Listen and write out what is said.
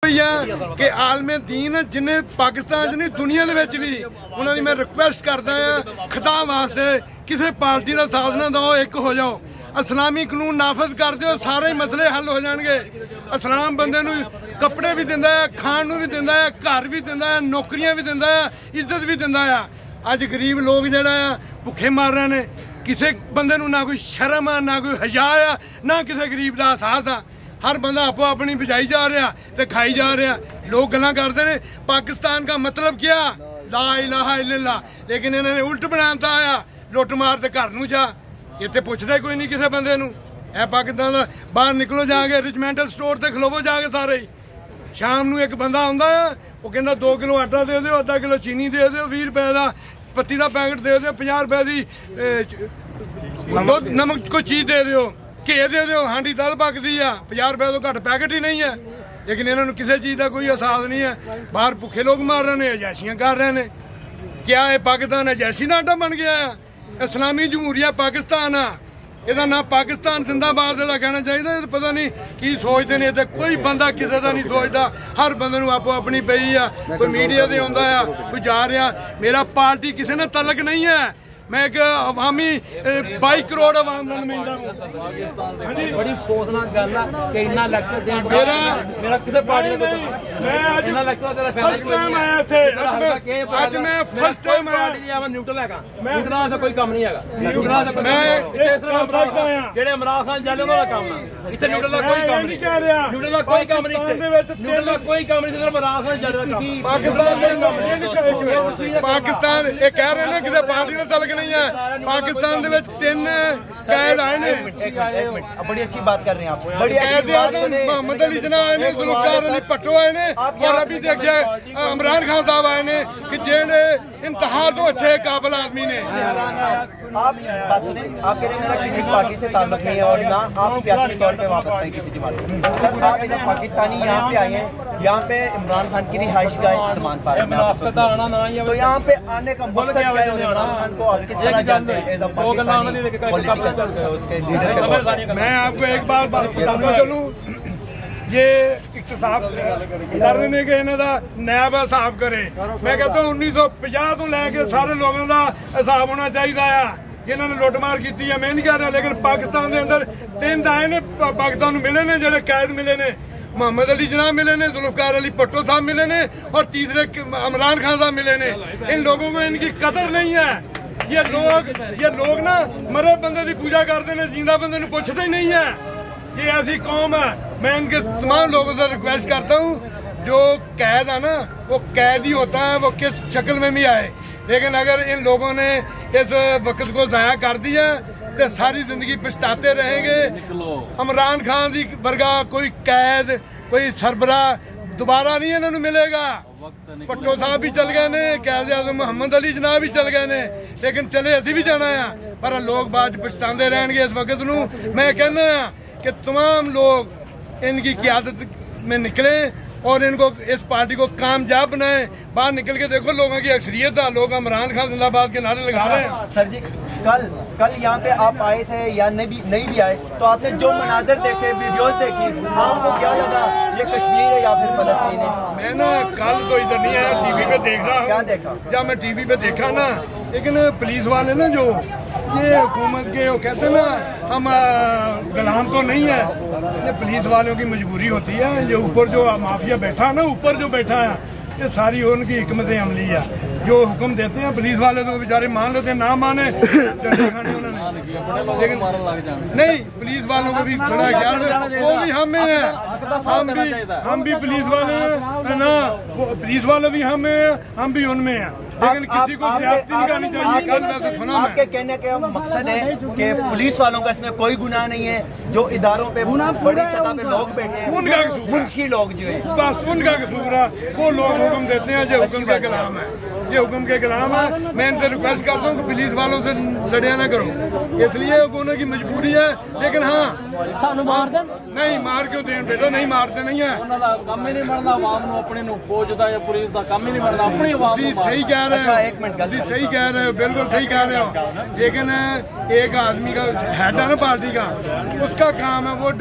कि आलमे दीन जिन्हें पाकिस्तान नहीं दुनिया भी उन्होंने मैं रिक्वेस्ट करता है खिता वास्ते किसी पार्टी का साथ ना दो, एक हो जाओ, इस्लामी कानून नाफज कर दो, सारे मसले हल हो जाएंगे। इस्लाम बंदे नूं कपड़े भी दिंदा है, खाण नूं भी दिंदा है, घर भी दिंदा है, नौकरियां भी दिंदा है, इज्जत भी दिंदा है। अज गरीब लोग जिहड़ा भुखे मर रहे ने, किसी बंदे नूं ना कोई शर्म है, ना कोई हया है, ना किसी गरीब का एहसास है। हर बंदा आपो अपनी बजाई जा रहा ते खाई जा रहा। लोग गल्लां करते ने पाकिस्तान का मतलब क्या, ला इलाहा इल्लल्लाह, लेकिन इन्होंने उल्ट बनाता आया लुट मार ते घर नूं जा। इत्थे पुछदा कोई नहीं किसी बंदे नूं। ऐ पाकिस्तान दा बाहर निकलो जाके रिजमेंटल स्टोर ते खलोवो जाके सारे ही। शाम नूं एक बंदा आउंदा है, वो कहंदा 2 किलो आटा दे दिओ, आधा किलो चीनी दे दिओ, 20 रुपए का पत्ती का पैकेट दे दिओ, 50 रुपए की नमक कोई चीज दे दिओ, घे दे दिओ, हांडी दाल पकदी आ, 50 रुपए तो घट पैकेट ही नहीं है। लेकिन इन्होंने किसी चीज का कोई एहसास नहीं है। बाहर भुखे लोग मार रहे हैं, अजैशियां कर रहे हैं। क्या ये पाकिस्तान अजैशी का अड्डा बन गया है? इस्लामी जमहूरिया पाकिस्तान आ, ਇਹਦਾ ना पाकिस्तान जिंदाबाद ਇਹਦਾ कहना चाहिए। पता नहीं की सोचते ने, कोई बंदा किसी का नहीं सोचता। हर बंदे नूं आपो अपनी पई आ, कोई मीडिया से आउंदा आ, कोई जा रहा। मेरा पार्टी किसी ने तलक नहीं है। मैं एक अवामी 22 करोड़ अवाम का नुमाइंदा हूं। बड़ी अफसोसनाक गल है कि इन्ना लेक्चर देण मेरा किसी पार्टी का इन्ना लेक्चर तेरा फर्स्ट टाइम आया थे। आज मैं फर्स्ट टाइम आया। न्यूट्रल है, न्यूट्रल का कोई काम नहीं है। न्यूट्रल का जेडे इमरान खान जाले उन्होंने काम है। इतने न्यूट्रल का कोई काम नहीं, न्यूट्रल का कोई काम नहीं, न्यूट्रल का कोई काम नहीं। सिर्फ इमरान खान जाले का काम। पाकिस्तान ये कह रहे हैं किसी पार्टी का तलक नहीं है। पाकिस्तान दे विच 3 कैद आए ने। बड़ी अच्छी बात कर रहे हैं आप। बड़ी मोहम्मद अली जिन्ना आए ने, जुल्फकार अली भट्टो आए ने, और अभी देखिए इमरान खान साहब आए ने कि जेने इंतहा तो अच्छे काबिल आदमी ने। आप बात सुने, आप कह रहे हैं मेरा किसी पार्टी से ताल्लुक नहीं है और ना आप सियासी तौर पे वापस नहीं किसी जमात। सर आप इधर पाकिस्तानी यहाँ पे आए हैं, यहाँ पे इमरान खान की रिहाइश का इस्तेमाल तो यहाँ पे आने का मकसद क्या है? इमरान खान को आप किस तरह जानते हैं? मैं आपको एक बात बताता चलूं, ये इख्तिसाब करने के इन्हों नैब हिसाब करे। मैं कहता हूँ 1950 तो लैके सारे लोगों का हिसाब होना चाहिए है। इन्होंने लुटमार की है, मैं नहीं कह रहा, लेकिन पाकिस्तान के अंदर 3 आए ने, पाकिस्तान मिले ने, जो कैद मिले ने, मोहम्मद अली जिन्ना मिले ने, जुल्फकार अली भट्टो साहब मिले ने, और तीसरे इमरान खान साहब मिले ने। इन लोगों को इनकी कदर नहीं है। ये लोग ना मरे बंदे की पूजा करते हैं, जिंदा बंदे को पूछते ही नहीं है। ये ऐसी कौम है। मैं इनके तमाम लोगों से रिक्वेस्ट करता हूँ, जो कैद है ना वो कैद ही होता है, वो किस शक्ल में भी आए। लेकिन अगर इन लोगों ने इस वक्त को जाया कर दिया तो सारी जिंदगी पछताते रहेंगे। इमरान खान की वर्गा कोई कैद, कोई सरबरा दोबारा नहीं इन्होंने मिलेगा। भट्टो साहब भी चल गए ने, कैद आज़म मोहम्मद अली जनाब भी चल गए ने, लेकिन चले असी भी जाना है। पर लोग बाद पछताते रहेंगे इस वक्त नूं। मैं कहना कि तमाम लोग इनकी क़यादत में निकले और इनको इस पार्टी को कामयाब बनाए। बाहर निकल के देखो लोगों की अक्सरियत है, लोग इमरान खान जिंदाबाद के नारे लगा रहे हैं। सर जी कल यहाँ पे आप आए थे या नहीं भी आए, तो आपने जो मनाजर देखे, वीडियोस देखी, आपको क्या लगा? ये कश्मीर है या फिर फलस्तीन है? मैं ना कल तो इधर नहीं आया, टीवी पे देख रहा हूँ। क्या देखा? जब मैं टीवी पे देखा ना, लेकिन पुलिस वाले ना जो ये हुकूमत के वो कहते हैं ना हम गुलाम तो नहीं है, ये पुलिस वालों की मजबूरी होती है। ये ऊपर जो माफिया बैठा है ना, ऊपर जो बैठा है, ये सारी उनकी हिकमत अमली है। जो हुक्म देते हैं पुलिस वाले तो बेचारे मान लेते हैं, ना माने चंडे खाने उन्होंने। लेकिन नहीं, पुलिस वालों को भी थोड़ा ख्याल, वो भी हम में है, हम भी पुलिस वाले हैं ना, वो पुलिस वाले भी हम में है, हम भी उनमें हैं। लेकिन किसी को ज्यादती नहीं करनी चाहिए। कल वैसे सुना आपके कहने का मकसद है कि पुलिस वालों का इसमें कोई गुनाह नहीं है। जो इदारों पे बड़ी सतह पे लोग बैठे हैं, उनका कसूर, मुंशी लोग जो है, बस उनका कसूर है। वो लोग हुक्म देते हैं, जो हुक्म के गुलाम है, ये हुक्म के गुलाम है। मैं इनसे रिक्वेस्ट करता हूँ कि पुलिस वालों से लड़िया ना करो, इसलिए उन्होंने की मजबूरी है। लेकिन हाँ, नहीं मार क्यों दें बेटा, नहीं मारते नहीं है। सही कह रहे हो, सही कह रहे हो, बिल्कुल सही कह रहे हो। लेकिन एक आदमी का हेड है ना पार्टी का, उसका काम है वो